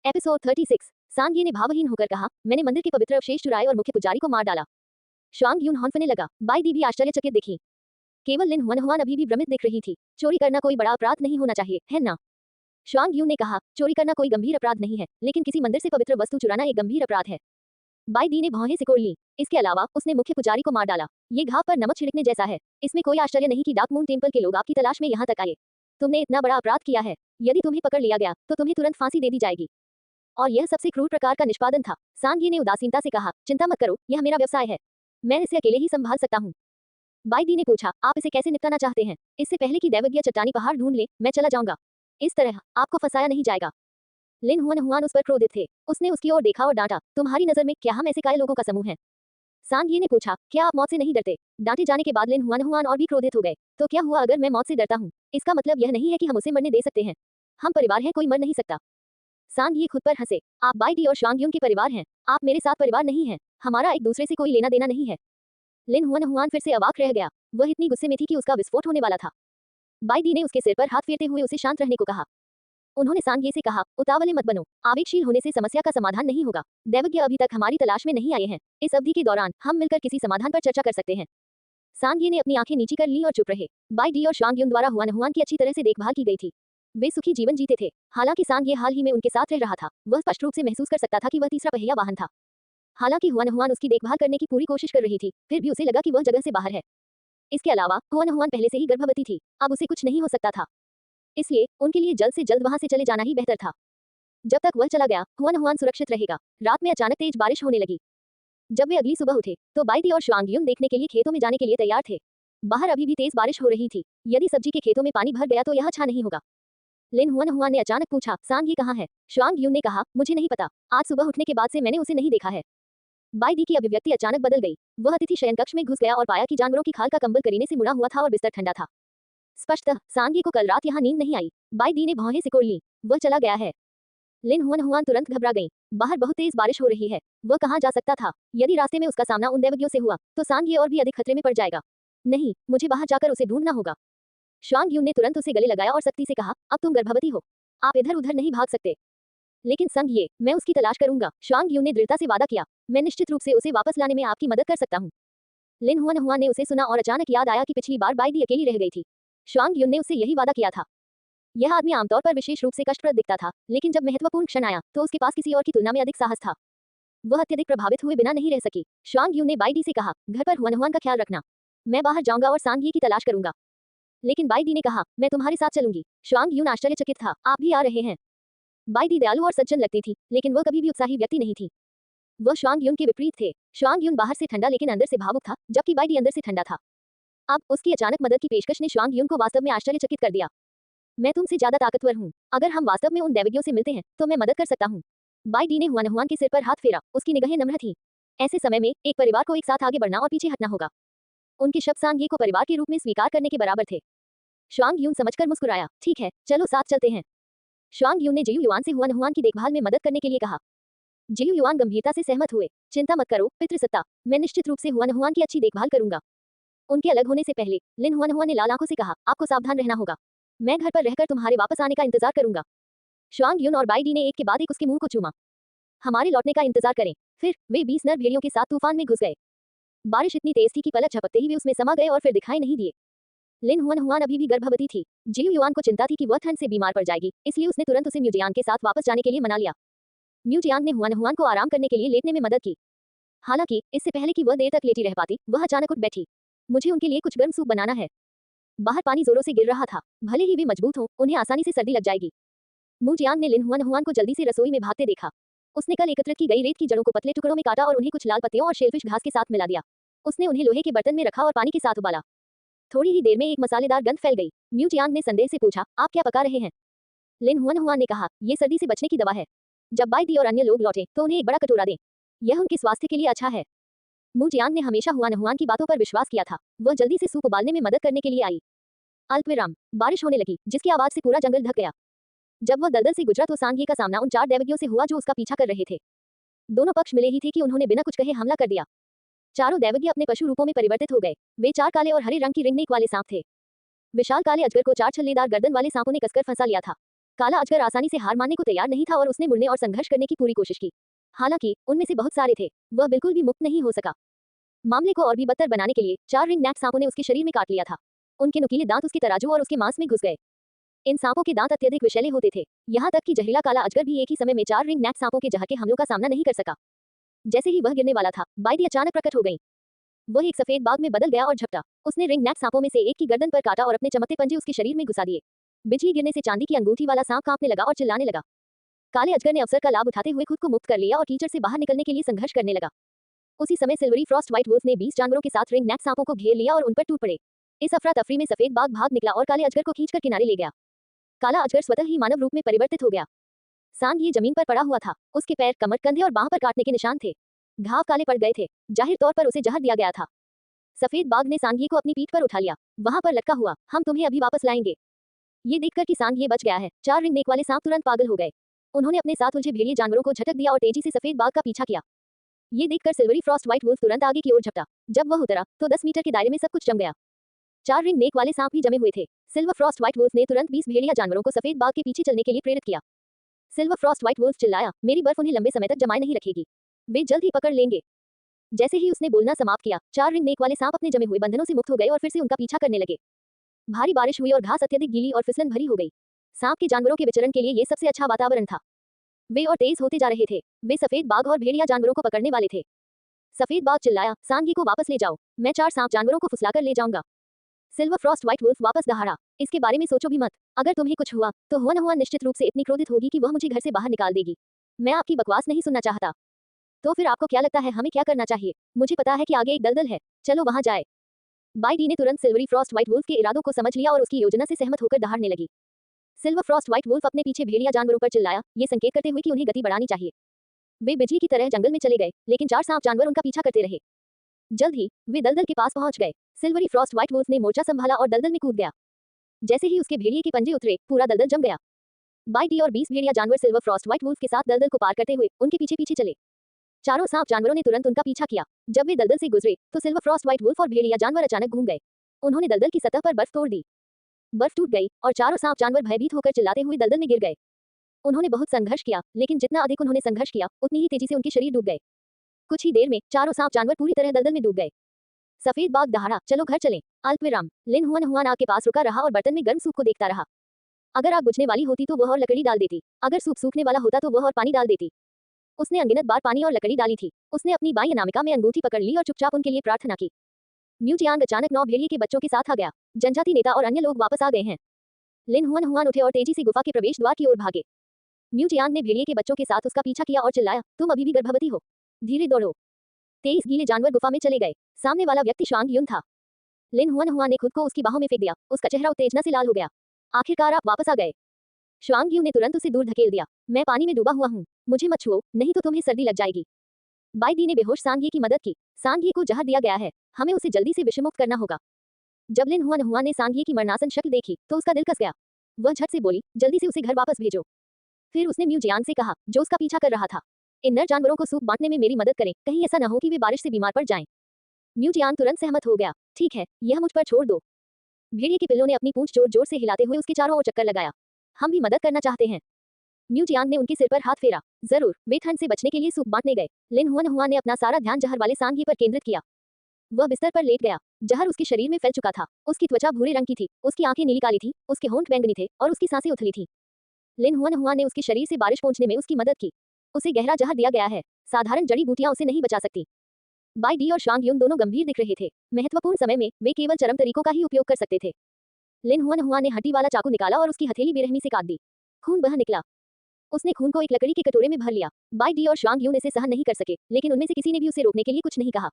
Episode 36। सांग ये ने भावहीन होकर कहा, मैंने मंदिर के पवित्र अवशेष चुराए और मुख्य पुजारी को मार डाला। श्वांग यून हॉन्फने लगा। बाई दी भी आश्चर्यचकित दिखी। केवल लिन हुआन अभी भी भ्रमित दिख रही थी। चोरी करना कोई बड़ा अपराध नहीं होना चाहिए, है ना? श्वांग यून ने कहा, चोरी करना कोई गंभीर अपराध नहीं है, लेकिन किसी मंदिर से पवित्र वस्तु चुराना एक गंभीर अपराध है। बाई दी ने भौहें सिकोड़ ली। इसके अलावा उसने मुख्य पुजारी को मार डाला। ये घाव पर नमक छिड़कने जैसा है। इसमें कोई आश्चर्य नहीं कि डार्क मून टेम्पल के लोग आपकी तलाश में यहाँ तक आए। तुमने इतना बड़ा अपराध किया है। यदि तुम्हें पकड़ लिया गया तो तुम्हें तुरंत फांसी दे दी जाएगी। और यह सबसे क्रूर प्रकार का निष्पादन था। सांग ने उदासीनता से कहा, चिंता मत करो, यह मेरा व्यवसाय है। मैं इसे अकेले ही संभाल सकता हूँ। बाई दी ने पूछा, आप इसे कैसे निपटाना चाहते हैं? इससे पहले कि दैवज्ञ चट्टानी पहाड़ ढूंढ ले, मैं चला जाऊंगा। इस तरह आपको फंसाया नहीं जाएगा। लिन हुआन उस पर क्रोधित थे। उसने उसकी ओर देखा और डांटा, तुम्हारी नजर में क्या हम ऐसे काये लोगों का समूह है? सांग ने पूछा, क्या आप मौत से नहीं डरते? डांटे जाने के बाद लिन हुआन और भी क्रोधित हो गए। तो क्या हुआ अगर मैं मौत से डरता हूँ? इसका मतलब यह नहीं है कि हम उसे मरने दे सकते हैं। हम परिवार हैं, कोई मर नहीं सकता। सांग ये खुद पर हंसे, आप बाई डी और श्वांग यून के परिवार हैं। आप मेरे साथ परिवार नहीं हैं। हमारा एक दूसरे से कोई लेना देना नहीं है। लिन हुआन फिर से अवाक रह गया। वह इतनी गुस्से में थी कि उसका विस्फोट होने वाला था। बाई डी ने उसके सिर पर हाथ फेरते हुए उसे शांत रहने को कहा। उन्होंने सांग ये से कहा, उतावले मत बनो। आवेगशील होने से समस्या का समाधान नहीं होगा। दैवज्ञ अभी तक हमारी तलाश में नहीं आए हैं। इस अवधि के दौरान हम मिलकर किसी समाधान पर चर्चा कर सकते हैं। सांग ये ने अपनी आंखें नीची कर ली और चुप रहे। बाई डी और श्वांग यून द्वारा हुआन की अच्छी तरह से देखभाल की गई थी। वे सुखी जीवन जीते थे। हालांकि सांग ये हाल ही में उनके साथ रह रहा था। वह स्पष्ट रूप से महसूस कर सकता था कि वह तीसरा पहिया वाहन था। हालांकि हुआन उसकी देखभाल करने की पूरी कोशिश कर रही थी, फिर भी उसे लगा कि वह जगह से बाहर है। इसके अलावा हुआन पहले से ही गर्भवती थी। अब उसे कुछ नहीं हो सकता था। इसलिए उनके लिए जल्द से जल्द वहां से चले जाना ही बेहतर था। जब तक वह चला गया, हुआन सुरक्षित रहेगा। रात में अचानक तेज बारिश होने लगी। जब वे अगली सुबह उठे तो बाई डी और श्वांग यून देखने के लिए खेतों में जाने के लिए तैयार थे। बाहर अभी भी तेज बारिश हो रही थी। यदि सब्जी के खेतों में पानी भर गया तो यह अच्छा नहीं होगा। लिन हुआन ने अचानक पूछा, सांग ये कहाँ है? श्वांग यून ने कहा, मुझे नहीं पता। आज सुबह उठने के बाद से मैंने उसे नहीं देखा है। बाई डी की अभिव्यक्ति अचानक बदल गई। वह अतिथि शयन कक्ष में घुस गया और पाया कि जानवरों की खाल का कंबल करीने से मुड़ा हुआ था और बिस्तर ठंडा था। स्पष्टतः सांग को कल रात यहाँ नींद नहीं आई। बाई डी ने भौहें सिकोड़ ली। वह चला गया है। लिन हुआन तुरंत घबरा गई। बाहर बहुत तेज बारिश हो रही है। वह कहाँ जा सकता था? यदि रास्ते में उसका सामना उन दैवज्ञों से हुआ तो सांग ये और भी अधिक खतरे में पड़ जाएगा। नहीं, मुझे बाहर जाकर उसे ढूंढना होगा। श्वांग यून ने तुरंत उसे गले लगाया और सख्ती से कहा, अब तुम गर्भवती हो। आप इधर उधर नहीं भाग सकते। लेकिन संग ये, मैं उसकी तलाश करूंगा। श्वांग यून ने दृढ़ता से वादा किया, मैं निश्चित रूप से उसे वापस लाने में आपकी मदद कर सकता हूँ। लिन हुआन ने उसे सुना और अचानक याद आया कि पिछली बार बाई डी अकेली रह गई थी। श्वांग यून ने उससे यही वादा किया था। यह आदमी आमतौर पर विशेष रूप से कष्टप्रद दिखता था, लेकिन जब महत्वपूर्ण क्षण आया तो उसके पास किसी और की तुलना में अधिक साहस था। वह अत्यधिक प्रभावित हुए बिना नहीं रह सकी। श्वांग यून ने बाई डी से कहा, घर पर हुआन का ख्याल रखना। मैं बाहर जाऊंगा और सांग ये की तलाश करूंगा। लेकिन बाई डी ने कहा, मैं तुम्हारे साथ चलूंगी। श्वांग यून आश्चर्यचकित था, आप भी आ रहे हैं? बाई डी दयालु और सज्जन लगती थी, लेकिन वह कभी भी उत्साही व्यक्ति नहीं थी। वह श्वांग यून के विपरीत थे। श्वांग यून बाहर से ठंडा लेकिन अंदर से भावुक था, जबकि बाई डी अंदर से ठंडा था। अब उसकी अचानक मदद की पेशकश ने श्वांग यून को वास्तव में आश्चर्यचकित कर दिया। मैं तुमसे ज्यादा ताकतवर हूँ। अगर हम वास्तव में उन दैवज्ञों से मिलते हैं तो मैं मदद कर सकता हूँ। बाई डी ने हुआन के सिर पर हाथ फेरा। उसकी निगाहें नम्र थीं। ऐसे समय में एक परिवार को एक साथ आगे बढ़ना और पीछे हटना होगा। उनके शब्द सांग ये को परिवार के रूप में स्वीकार करने के बराबर थे। श्वांग यून समझकर मुस्कुराया, ठीक है, चलो साथ चलते हैं। श्वांग यून ने जियू युआन से हुआन की देखभाल में मदद करने के लिए कहा। जियू युआन गंभीरता से सहमत हुए। चिंता मत करो पितृसत्ता, मैं निश्चित रूप से हुआन की अच्छी देखभाल करूंगा। उनके अलग होने से पहले लिन हुआन ने लाल आंखों से कहा, आपको सावधान रहना होगा। मैं घर पर रहकर तुम्हारे वापस आने का इंतजार करूंगा। श्वांग यून और बाई डी ने एक के बाद एक उसके मुंह को चूमा। हमारे लौटने का इंतजार करें। फिर वे 20 नर भेड़ियों के साथ तूफान में घुस गए। बारिश इतनी तेज थी कि पलक झपकते ही वे उसमें समा गए और फिर दिखाई नहीं दिए। लिन हुआन अभी भी गर्भवती थी। जियू युआन को चिंता थी कि वह ठंड से बीमार पड़ जाएगी, इसलिए उसने तुरंत उसे म्यूजियांग के साथ वापस जाने के लिए मना लिया। म्यूजियांग ने हुआन को आराम करने के लिए लेटने में मदद की। हालांकि इससे पहले कि वह देर तक लेटी रह पाती, वह अचानक उठ बैठी। मुझे उनके लिए कुछ गर्म सूप बनाना है। बाहर पानी जोरों से गिर रहा था। भले ही वे मजबूत हों, उन्हें आसानी से सर्दी लग जाएगी। म्यूजियांग ने लिन हुआन को जल्दी से रसोई में भागते देखा। उसने कल एकत्रित की गई रेत की जड़ों को पतले टुकड़ों में काटा और उन्हें कुछ लाल पत्तियों और शेलफिश घास के साथ मिला दिया। उसने उन्हें लोहे के बर्तन में रखा और पानी के साथ उबाला। थोड़ी ही देर में एक मसालेदार गंध फैल गई। म्यूजियांग ने संदेह से पूछा, आप क्या पका रहे हैं? लिन हुआन ने कहा, यह सर्दी से बचने की दवा है। जब बाई दी और अन्य लोग लौटे तो उन्हें एक बड़ा कटोरा दें। यह उनके स्वास्थ्य के लिए अच्छा है। म्यूजियांग ने हमेशा हुआन की बातों पर विश्वास किया था। वह जल्दी से सूप उबालने में मदद करने के लिए आई। अल्पविराम, बारिश होने लगी, जिसकी आवाज से पूरा जंगल ढक गया। जब वह दलदल से गुजरा तो सांग ये का सामना उन 4 दैवज्ञों से हुआ जो उसका पीछा कर रहे थे। दोनों पक्ष मिले ही थे कि उन्होंने बिना कुछ कहे हमला कर दिया। चारों दैवज्ञ अपने पशु रूपों में परिवर्तित हो गए। वे 4 काले और हरे रंग की रिंगनेक वाले सांप थे। विशाल काले अजगर को 4 छल्लेदार गर्दन वाले सांपों ने कसकर फंसा लिया था। काला अजगर आसानी से हार मानने को तैयार नहीं था और उसने मुड़ने और संघर्ष करने की पूरी कोशिश की। हालांकि उनमें से बहुत सारे थे, वह बिल्कुल भी मुक्त नहीं हो सका। मामले को और भी बदतर बनाने के लिए 4 रिंग नेक सांपों ने उसके शरीर में काट लिया था। उनके नुकीले दांत उसके तराजू और उसके मांस में घुस गए। इन सांपों के दांत अत्यधिक विषैले होते थे, यहाँ तक कि जहरीला काला अजगर भी एक ही समय में 4 रिंग नेक सांपों के जहर के हमलों का सामना नहीं कर सका। जैसे ही वह गिरने वाला था, बाइडी अचानक प्रकट हो गई। वह एक सफेद बाघ में बदल गया और झपटा। उसने रिंग नेक सांपों में से एक की गर्दन पर काटा और अपने चमकते पंजे उसके शरीर में घुसा दिए। बिजली गिरने से चांदी की अंगूठी वाला सांप कांपने लगा और चिल्लाने लगा। काले अजगर ने अवसर का लाभ उठाते हुए खुद को मुक्त कर लिया और कीचड़ से बाहर निकलने के लिए संघर्ष करने लगा। उसी समय सिल्वरी फ्रॉस्ट व्हाइट वुल्फ ने 20 जानवरों के साथ रिंग नेक सांपों को घेर लिया और उन पर टूट पड़े। इस अफरा तफरी में सफेद बाघ भाग निकला और काले अजगर को खींचकर किनारे ले गया। काला अजगर स्वतः ही मानव रूप में परिवर्तित हो गया। सांड ये जमीन पर पड़ा हुआ था। उसके पैर, कमर, कंधे और बांह पर काटने के निशान थे। घाव काले पड़ गए थे। जाहिर तौर पर उसे जहर दिया गया था। सफेद बाघ ने सांगिए को अपनी पीठ पर उठा लिया। वहां पर लटका हुआ, हम तुम्हें अभी वापस लाएंगे। ये देखकर कि सांगिए बच गया है, 4 रिंग नेक वाले सांप तुरंत पागल हो गए। उन्होंने अपने साथ उलझे भेड़िए जानवरों को झटक दिया और तेजी से सफेद बाघ का पीछा किया। ये देखकर सिल्वरी फ्रॉस्ट व्हाइट वुल्फ तुरंत आगे की ओर झपटा। जब वह उतरा तो 10 मीटर के दायरे में सब कुछ जम गया। 4 रिंग नेक वाले सांप भी जमे हुए थे। सिल्वर फ्रॉस्ट व्हाइट वुल्फ ने तुरंत 20 भेड़िया जानवरों को सफेद बाघ के पीछे चलने के लिए प्रेरित किया। सिल्वर फ्रॉस्ट व्हाइट वुल्फ चिल्लाया, मेरी बर्फ उन्हें लंबे समय तक जमाए नहीं रखेगी, वे जल्द ही पकड़ लेंगे। जैसे ही उसने बोलना समाप्त किया, 4 रिंग नेक वाले सांप अपने जमे हुए बंधनों से मुक्त हो गए और फिर से उनका पीछा करने लगे। भारी बारिश हुई और घास अत्यधिक गीली और फिसलन भरी हो गई। सांप के जानवरों के विचरण के लिए ये सबसे अच्छा वातावरण था। वे और तेज होते जा रहे थे। वे सफेद बाघ और भेड़िया जानवरों को पकड़ने वाले थे। सफेद बाघ चिल्लाया, सांगी को वापस ले जाओ, मैं 4 सांप जानवरों को फुसलाकर ले जाऊंगा। सिल्वर फ्रॉस्ट व्हाइट वुल्फ वापस दहाड़ा, इसके बारे में सोचो भी मत। अगर तुम्हें कुछ हुआ तो हुआ निश्चित रूप से इतनी क्रोधित होगी कि वह मुझे घर से बाहर निकाल देगी। मैं आपकी बकवास नहीं सुनना चाहता। तो फिर आपको क्या लगता है हमें क्या करना चाहिए? मुझे पता है कि आगे एक दलदल है, चलो वहां जाए। बाइडी ने तुरंत सिल्वरी फ्रॉस्ट व्हाइट वुल्फ के इरादों को समझ लिया और उसकी योजना से सहमत होकर दहाड़ने लगी। सिल्वर फ्रॉस्ट व्हाइट वुल्फ अपने पीछे भेड़िया जानवरों पर चिल्लाया, ये संकेत करते हुए कि उन्हें गति बढ़ानी चाहिए। वे बिजली की तरह जंगल में चले गए, लेकिन 4 सांप जानवर उनका पीछा करते रहे। जल्द ही वे दलदल के पास पहुंच गए। सिल्वरी फ्रॉस्ट व्हाइट वुल्फ ने मोर्चा संभाला और दलदल में कूद गया। जैसे ही उसके भेड़िए के पंजे उतरे, पूरा दलदल जम गया। बाइडी और 20 भेड़िया जानवर सिल्वर फ्रॉस्ट व्हाइट वुल्फ के साथ दलदल को पार करते हुए उनके पीछे पीछे चले। चारों सांप जानवरों ने तुरंत उनका पीछा किया। जब वे दलदल से गुजरे तो सिल्वर फ्रॉस्ट व्हाइट वुल्फ और भेड़िया जानवर अचानक घूम गए। उन्होंने दलदल की सतह पर बर्फ तोड़ दी। बर्फ टूट गई और चारों सांप जानवर भयभीत होकर चिल्लाते हुए दलदल में गिर गए। उन्होंने बहुत संघर्ष किया, लेकिन जितना अधिक उन्होंने संघर्ष किया, उतनी ही तेजी से उनके शरीर डूब गए। कुछ ही देर में चारों सांप जानवर पूरी तरह दलदल में डूब गए। सफेद बाघ दहाड़ा, चलो घर चलें। अल्पविराम। लिन हुआन आग के पास रुका रहा और बर्तन में गर्म सूप को देखता रहा। अगर आग बुझने वाली होती तो वह और लकड़ी डाल देती, अगर सूप सूखने वाला होता तो वह और पानी डाल देती। उसने अनगिनत बार पानी और लकड़ी डाली थी। उसने अपनी बाईं अनामिका में अंगूठी पकड़ ली और चुपचाप उनके लिए प्रार्थना की। म्यूजियांग अचानक 9 भेड़िए के बच्चों के साथ आ गया। जनजाति नेता और अन्य लोग वापस आ गए हैं। लिन हुआन उठे और तेजी से गुफा के प्रवेश द्वार की ओर भागे। म्यूजियांग ने भेड़िए के बच्चों के साथ उसका पीछा किया और चिल्लाया, तुम अभी भी गर्भवती हो, धीरे दौड़ो। 23 गीले जानवर गुफा में चले गए। सामने वाला व्यक्ति श्वांग युन था। लिन हुआन ने खुद को उसकी बाहों में फेंक दिया। उसका चेहरा उत्तेजना से लाल हो गया। आखिरकार आप वापस आ गए। श्वांग यू ने तुरंत उसे दूर धकेल दिया। मैं पानी में डूबा हुआ हूँ, मुझे मत छुओ, नहीं तो तुम्हें सर्दी लग जाएगी। बाइडी ने बेहोश सांगी की मदद की। सांगी को जहर दिया गया है, हमें उसे जल्दी से विषमुक्त करना होगा। जब लिन हुआन ने सांगी की मरणासन शक्ल देखी तो उसका दिल कस गया। वह झट से बोली, जल्दी से उसे घर वापस भेजो। फिर उसने म्यूजियांग से कहा, जो उसका पीछा कर रहा था, इन नर जानवरों को सूप बांटने में मेरी मदद करें, कहीं ऐसा न हो कि वे बारिश से बीमार पड़ जाएं। म्यूजियांग तुरंत सहमत हो गया। ठीक है, यह मुझ पर छोड़ दो। भेड़िए के पिल्लों ने अपनी पूंछ जोर जोर से हिलाते हुए उसके चारों ओर चक्कर लगाया। हम भी मदद करना चाहते हैं। म्यूजियांग ने उनके सिर पर हाथ फेरा। जरूर, वे ठंड से बचने के लिए सूप बांटने गए। लिन हुआन ने अपना सारा ध्यान जहर वाले सांगी पर केंद्रित किया। वह बिस्तर पर लेट गया। जहर उसके शरीर में फैल चुका था। उसकी त्वचा भूरे रंग की थी, उसकी आंखें नीली काली थी, उसके होंठ बैंगनी थे और उसकी सांसें उथली थी। लिन हुआन ने उसके शरीर से बारिश पहुंचने में उसकी मदद की। उसे गहरा जहर दिया गया है, साधारण जड़ी बूटियां उसे नहीं बचा सकती। बाइडी और श्वांग युन दोनों गंभीर दिख रहे थे। महत्वपूर्ण समय में वे केवल चरम तरीकों का ही उपयोग कर सकते थे। लिन हुआन ने हड्डी वाला चाकू निकाला और उसकी हथेली बेरहमी से काट दी। खून बह निकला। उसने खून को एक लकड़ी के कटोरे में भर लिया। बाइडी और श्वांग युन इसे सहन नहीं कर सके, लेकिन उनमें से किसी ने भी उसे रोकने के लिए कुछ नहीं कहा।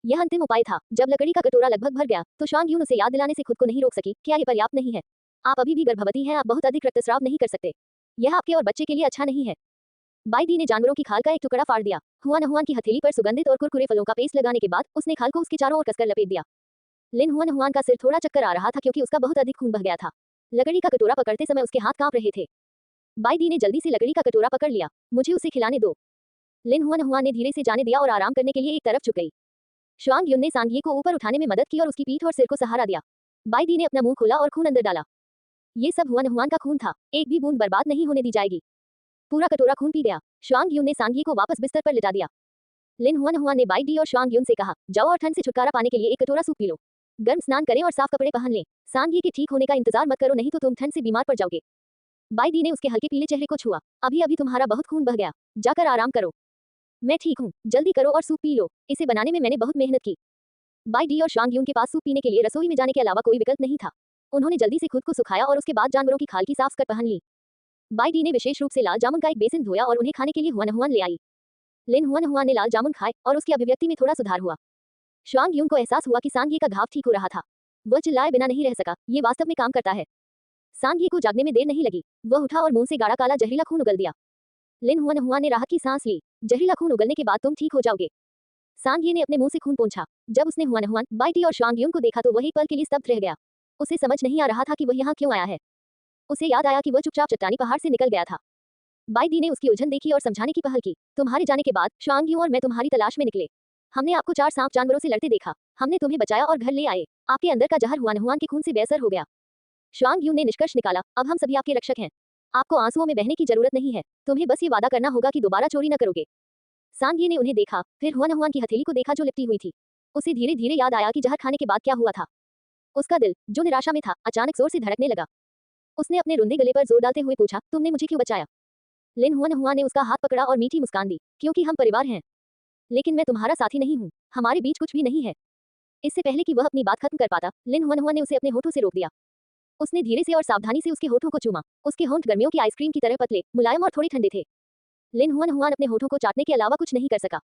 यह अंतिम उपाय था। जब लकड़ी का कटोरा लगभग भर गया तो श्वांग युन उसे याद दिलाने से खुद को नहीं रोक सकी, क्या यह पर्याप्त नहीं है? आप अभी भी गर्भवती हैं, आप बहुत अधिक रक्तस्राव नहीं कर सकते, यह आपके और बच्चे के लिए अच्छा नहीं है। बाइडी ने जानवरों की खाल का एक टुकड़ा फाड़ दिया। हुआन की हथेली पर सुगंधित और कुरकुरे फलों का पेस्ट लगाने के बाद उसने खाल को उसके चारों ओर कसकर लपेट दिया। लिन हुआन का सिर थोड़ा चक्कर आ रहा था क्योंकि उसका बहुत अधिक खून बह गया था। लकड़ी का कटोरा पकड़ते समय उसके हाथ कांप रहे थे। बाइडी ने जल्दी से लकड़ी का कटोरा पकड़ लिया। मुझे उसे खिलाने दो। लिन हुआन ने धीरे से जाने दिया और आराम करने के लिए एक तरफ झुक गई। श्वांग युन ने सांगिए को ऊपर उठाने में मदद की और उसकी पीठ और सिर को सहारा दिया। बाइडी ने अपना मुंह खोला और खून अंदर डाला। ये सब हुआन हुआन का खून था, एक भी बूंद बर्बाद नहीं होने दी जाएगी। पूरा कटोरा खून पी गया। शुआंग यून ने सांगी को वापस बिस्तर पर लिटा दिया। लिन हुआन हुआन ने बाई डी और शुआंग यून से कहा, जाओ और ठंड से छुटकारा पाने के लिए एक कटोरा सूप पी लो। गर्म स्नान करें और साफ कपड़े पहन लें। सांगी के ठीक होने का इंतजार मत करो, नहीं तो तुम ठंड से बीमार पड़ जाओगे। बाई डी ने उसके हल्के पीले चेहरे को छुआ। अभी अभी तुम्हारा बहुत खून बह गया, जाकर आराम करो। मैं ठीक हूँ, जल्दी करो और सूप पी लो, इसे बनाने में मैंने बहुत मेहनत की। बाई डी और शुआंग यून के पास सूप पीने के लिए रसोई में जाने के अलावा कोई विकल्प नहीं था। उन्होंने जल्दी से खुद को सुखाया और उसके बाद जानवरों की खाल की साफ कर पहन ली। बाई डी ने विशेष रूप से लाल जामुन का एक बेसिन धोया और उन्हें खाने के लिए हुआन हुआन ले आई। लिन हुआन हुआन ने लाल जामुन खाए और उसकी अभिव्यक्ति में थोड़ा सुधार हुआ। शुआंग यून को एहसास हुआ कि सांगी का घाव ठीक हो रहा था। वह चिल्लाए बिना नहीं रह सका, ये वास्तव में काम करता है। सांगी को जागने में देर नहीं लगी, वह उठा और मुंह से गाढ़ा काला जहरीला खून उगल दिया। लिन हुआन हुआन ने राहत की सांस ली। जहरीला खून उगलने के बाद तुम ठीक हो जाओगे। सांगी ने अपने मुंह से खून पोंछा। जब उसने हुआन हुआन, बाई डी और शुआंग यून को देखा तो वह एक पल के लिए स्तब्ध रह गया। उसे समझ नहीं आ रहा था कि वह यहाँ क्यों आया है। उसे याद आया कि वह चुपचाप चट्टानी पहाड़ से निकल गया था। बाई डी ने उसकी उलझन देखी और समझाने की पहल की। तुम्हारे जाने के बाद शुआंग यून और मैं तुम्हारी तलाश में निकले। हमने आपको 4 सांप जानवरों से लड़ते देखा। हमने तुम्हें बचाया और घर ले आए। आपके अंदर का जहर हुआन हुआन के खून से बेअसर हो गया। शुआंग यून ने निष्कर्ष निकाला, अब हम सभी आपके रक्षक हैं। आपको आंसुओं में बहने की जरूरत नहीं है। तुम्हें बस ये वादा करना होगा कि दोबारा चोरी न करोगे। सांगी ने उन्हें देखा, फिर हुआन हुआन की हथेली को देखा जो लिपटी हुई थी। उसे धीरे धीरे याद आया कि जहर खाने के बाद क्या हुआ था। उसका दिल, जो निराशा में था, अचानक जोर से धड़कने लगा। उसने अपने रुंधे गले पर जोर डालते हुए पूछा, तुमने मुझे क्यों बचाया? लिन हुआन हुआन ने उसका हाथ पकड़ा और मीठी मुस्कान दी, क्योंकि हम परिवार हैं। लेकिन मैं तुम्हारा साथी नहीं हूँ, हमारे बीच कुछ भी नहीं है। इससे पहले कि वह अपनी बात खत्म कर पाता, लिन हुआन हुआन ने उसे अपने होठों से रोक दिया। उसने धीरे से और सावधानी से उसके होठों को चूमा। उसके होंठ गर्मियों की आइसक्रीम की तरह पतले, मुलायम और थोड़े ठंडे थे। लिन हुआन हुआन अपने होठों को चाटने के अलावा कुछ नहीं कर सका।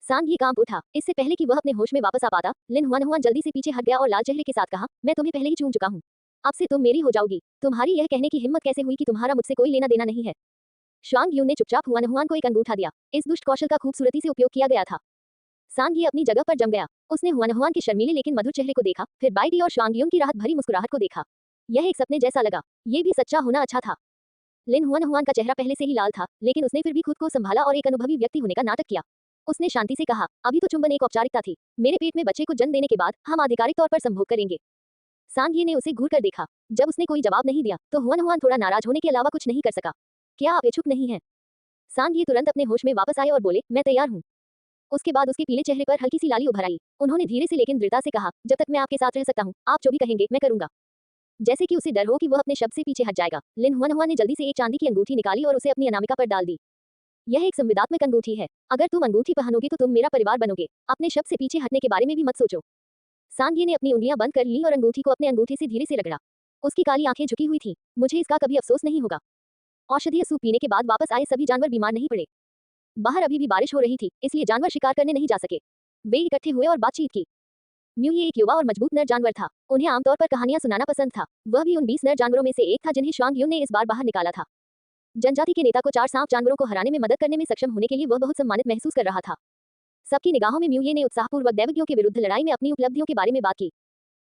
सांगी कांप उठा। इससे पहले कि वह अपने होश में वापस आ पाता, लिन हुआन हुआन जल्दी से पीछे हट गया और लाल चेहरे के साथ कहा, मैं तुम्हें पहले ही चूम चुका हूँ। अब से तुम मेरी हो जाओगी। तुम्हारी यह कहने की हिम्मत कैसे हुई कि तुम्हारा मुझसे कोई लेना देना नहीं है? शुआंग यून ने चुपचाप हुआन हुआन को एक अंगूठा दिया। इस दुष्ट कौशल का खूबसूरती से उपयोग किया गया था। सांगी अपनी जगह पर जम गया। उसने हुआन हुआन के शर्मीले लेकिन मधुर चेहरे को देखा, फिर बाई डी और शुआंग यून की राहत भरी मुस्कुराहट को देखा। यह एक सपने जैसा लगा। ये भी सच्चा होना अच्छा था। लिन हुआन हुआन का चेहरा पहले से ही लाल था, लेकिन उसने फिर भी खुद को संभाला और एक अनुभवी व्यक्ति होने का नाटक किया। उसने शांति से कहा, अभी तो चुंबन एक औपचारिकता थी। मेरे पेट में बच्चे को जन्म देने के बाद हम आधिकारिक तौर पर संभोग करेंगे। सांगी ने उसे घूर कर देखा। जब उसने कोई जवाब नहीं दिया तो हुआन हुआन थोड़ा नाराज होने के अलावा कुछ नहीं कर सका। क्या आप इच्छुक नहीं हैं? सांगी तुरंत अपने होश में वापस आए और बोले, मैं तैयार हूँ। उसके बाद उसके पीले चेहरे पर हल्की सी लाली उभर आई। उन्होंने धीरे से लेकिन दृढ़ता से कहा, जब तक मैं आपके साथ रह सकता हूँ, आप जो भी कहेंगे मैं करूंगा। जैसे कि उसे डर हो कि वह अपने शब्द से पीछे हट जाएगा, लिन हुआन हुआन ने जल्दी से एक चांदी की अंगूठी निकाली और उसे अपनी अनामिका पर डाल दी। यह एक संविदात्मक अंगूठी है। अगर तुम अंगूठी पहनोगे तो तुम मेरा परिवार बनोगे। अपने शब्द से पीछे हटने के बारे में भी मत सोचो। सांगी ने अपनी उंगलियां बंद कर ली और अंगूठी को अपने अंगूठे से धीरे से रगड़ा। उसकी काली आंखें झुकी हुई थीं। मुझे इसका कभी अफसोस नहीं होगा। औषधीय सूप पीने के बाद वापस आए सभी जानवर बीमार नहीं पड़े। बाहर अभी भी बारिश हो रही थी, इसलिए जानवर शिकार करने नहीं जा सके। वे इकट्ठे हुए और बातचीत की। म्यू ये एक युवा और मजबूत नर जानवर था। उन्हें आमतौर पर कहानियां सुनाना पसंद था। वह भी उन 20 नर जानवरों में से एक था जिन्हें शुआंग यून ने इस बार बाहर निकाला था। जनजाति के नेता को 4 सांप जानवरों को हराने में मदद करने में सक्षम होने के लिए वह बहुत सम्मानित महसूस कर रहा था। सबकी निगाहों में म्यू ये ने उत्साहपूर्वक दैवज्ञों के विरुद्ध लड़ाई में अपनी उपलब्धियों के बारे में बात की।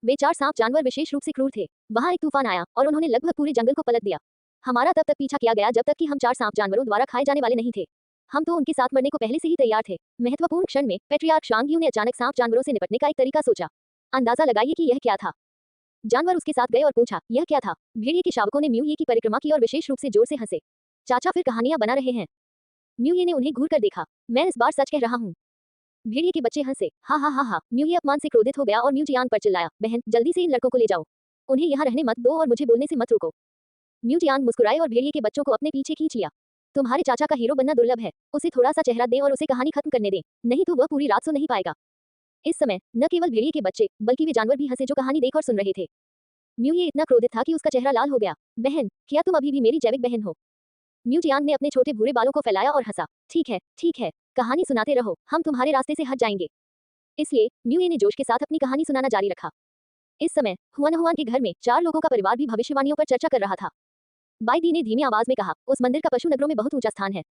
वे 4 सांप जानवर विशेष रूप से क्रूर थे। वहां एक तूफान आया और उन्होंने लगभग पूरे जंगल को पलट दिया। हमारा तब तक पीछा किया गया जब तक कि हम 4 सांप जानवरों द्वारा खाए जाने वाले नहीं थे। हम तो उनके साथ मरने को पहले से ही तैयार थे। महत्वपूर्ण क्षण में पैट्रियार्क शुआंग यून ने अचानक सांप जानवरों से निपटने का एक तरीका सोचा। अंदाजा लगाइए कि यह क्या था। जानवर उसके साथ गए और पूछा, यह क्या था? भेड़िए के शावकों ने म्यू ये की परिक्रमा की और विशेष रूप से जोर से हंसे। चाचा फिर कहानियां बना रहे हैं। म्यू ये ने उन्हें घूर कर देखा। मैं इस बार सच कह रहा हूँ। भेड़िए के बच्चे हंसे। हा हा हा हा। म्यू ये अपमान से क्रोधित हो गया और म्यू जियांग पर चिल्लाया, बहन जल्दी से इन लड़कों को ले जाओ। उन्हें यहाँ रहने मत दो और मुझे बोलने से मत रोको। म्यू जियांग मुस्कुराए और भेड़िए के बच्चों को अपने पीछे खींच लिया। तुम्हारे चाचा का हीरो बनना दुर्लभ है। उसे थोड़ा सा चेहरा दें और उसे कहानी खत्म करने दें, नहीं तो वह पूरी रात सो नहीं पाएगा। इस समय न केवल भेड़िए के बच्चे बल्कि वे जानवर भी हंसे जो कहानी देख और सुन रहे थे। म्यू ये इतना क्रोधित था कि उसका चेहरा लाल हो गया। बहन, क्या तुम अभी भी मेरी जैविक बहन हो? म्यू जियांग ने अपने छोटे भूरे बालों को फैलाया और हंसा। ठीक है, कहानी सुनाते रहो, हम तुम्हारे रास्ते से हट जाएंगे। इसलिए म्यू ये ने जोश के साथ अपनी कहानी सुनाना जारी रखा। इस समय हुआन हुआन के घर में 4 लोगों का परिवार भी भविष्यवाणियों पर चर्चा कर रहा था। बाई डी ने धीमी आवाज में कहा, उस मंदिर का पशु नगरों में बहुत ऊंचा स्थान है।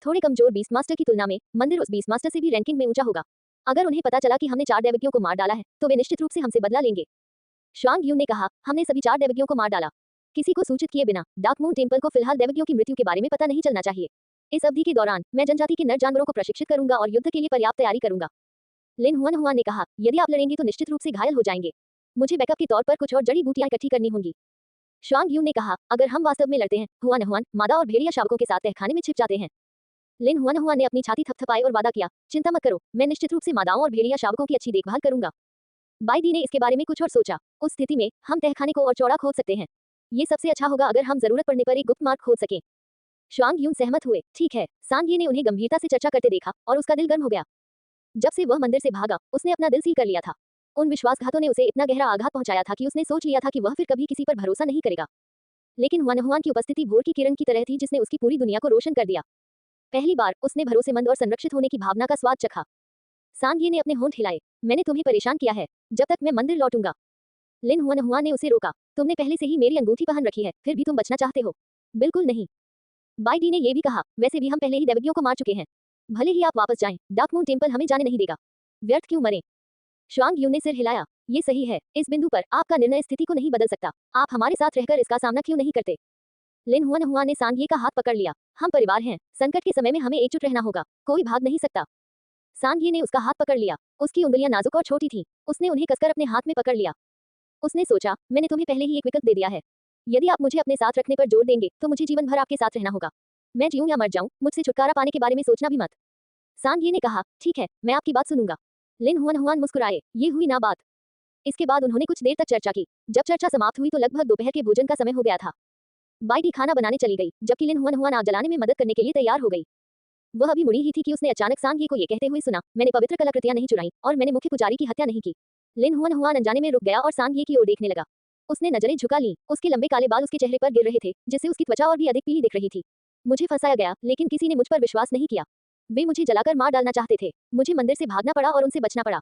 थोड़े कमजोर बीस्ट मास्टर की तुलना में मंदिर उस बीस्ट मास्टर से भी रैंकिंग में ऊंचा होगा। अगर उन्हें पता चला कि हमने 4 दैवज्ञों को मार डाला है तो वे निश्चित रूप से हमसे बदला लेंगे। शुआंग यून ने कहा, हमने सभी 4 दैवज्ञों को मार डाला। किसी को सूचित किए बिना डार्क मून टेम्पल को फिलहाल दैवज्ञों की मृत्यु के बारे में पता नहीं चलना चाहिए। इस अवधि के दौरान मैं जनजाति के नर जानवरों को प्रशिक्षित करूंगा और युद्ध के लिए पर्याप्त तैयारी करूंगा। लिन हुआन हुआन ने कहा, यदि आप लड़ेंगे तो निश्चित रूप से घायल हो जाएंगे। मुझे बैकअप के तौर पर कुछ और जड़ी बूटियां इकट्ठी करनी होंगी। श्वांग यून ने कहा, अगर हम वास्तव में लड़ते हैं, हुआन हुआन, मादा और भेड़िया शावकों के साथ तहखाने में छिप जाते हैं। लिन हुआन हुआन ने अपनी छाती थपथपाई और वादा किया, चिंता मत करो, मैं निश्चित रूप से मादाओं और भेड़िया शावकों की अच्छी देखभाल करूंगा। बाई दी ने इसके बारे में कुछ और सोचा। उस स्थिति में हम तहखाने को और चौड़ा खोद सकते हैं। ये सबसे अच्छा होगा अगर हम जरूरत पड़ने पर एक गुप्त मार्ग खोद सकें। श्वांग यून सहमत हुए। ठीक है। सांग ये ने उन्हें गंभीरता से चर्चा करते देखा और उसका दिल गर्म हो गया। जब से वह मंदिर से भागा, उसने अपना दिल सील कर लिया था। उन विश्वासघातों ने उसे इतना गहरा आघात पहुंचाया था कि उसने सोच लिया था कि वह फिर कभी किसी पर भरोसा नहीं करेगा। लेकिन हुआन हुआन की उपस्थिति भोर की किरण की तरह थी जिसने उसकी पूरी दुनिया को रोशन कर दिया। पहली बार उसने भरोसेमंद और संरक्षित होने की भावना का स्वाद चखा। सांग ये ने अपने होंठ हिलाए। मैंने तुम्हें परेशान किया है, जब तक मैं मंदिर लौटूंगा। लिन हुआन हुआन ने उसे रोका। तुमने पहले से ही मेरी अंगूठी पहन रखी है, फिर भी तुम बचना चाहते हो? बिल्कुल नहीं। बाई डी ने यह भी कहा, वैसे भी हम पहले ही दैवज्ञों को मार चुके हैं। भले ही आप वापस जाएं, डार्क मून टेंपल हमें जाने नहीं देगा। व्यर्थ क्यों मरें? श्वांग यून ने सिर हिलाया। ये सही है, इस बिंदु पर आपका निर्णय स्थिति को नहीं बदल सकता। आप हमारे साथ रहकर इसका सामना क्यों नहीं करते? लिन हुआन हुआन ने सांग ये का हाथ पकड़ लिया। हम परिवार हैं, संकट के समय में हमें एकजुट रहना होगा, कोई भाग नहीं सकता। सांग ये ने उसका हाथ पकड़ लिया। उसकी उंगलियां नाजुक और छोटी थीं। उसने उन्हें कसकर अपने हाथ में पकड़ लिया। उसने सोचा, मैंने तुम्हें पहले ही एक विकल्प दे दिया है। यदि आप मुझे अपने साथ रखने पर जोर देंगे तो मुझे जीवन भर आपके साथ रहना होगा। मैं जीऊं या मर जाऊं, मुझसे छुटकारा पाने के बारे में सोचना भी मत। सांग ये ने कहा, ठीक है, मैं आपकी बात सुनूंगा। लिन हुआन हुआन मुस्कुराए। ये हुई ना बात। इसके बाद उन्होंने कुछ देर तक चर्चा की। जब चर्चा समाप्त हुई तो लगभग दोपहर के भोजन का समय हो गया था। बाई डी खाना बनाने चली गई, जबकि लिन हुआन हुआन आग जलाने में मदद करने के लिए तैयार हो गई। वह अभी मुड़ी ही थी कि उसने अचानक सांग ये को ये कहते हुए सुना, मैंने पवित्र कलाकृतियां नहीं चुराई और मैंने मुख्य पुजारी की हत्या नहीं की। लिन हुआन हुआन अनजाने में रुक गया और सांग ये की ओर देखने लगा। उसने नजरें झुका ली। उसके लंबे काले बाल उसके चेहरे पर गिर रहे थे, जिससे उसकी त्वचा और भी अधिक पीली दिख रही थी। मुझे फंसाया गया, लेकिन किसी ने मुझ पर विश्वास नहीं किया। वे मुझे जलाकर मार डालना चाहते थे। मुझे मंदिर से भागना पड़ा और उनसे बचना पड़ा।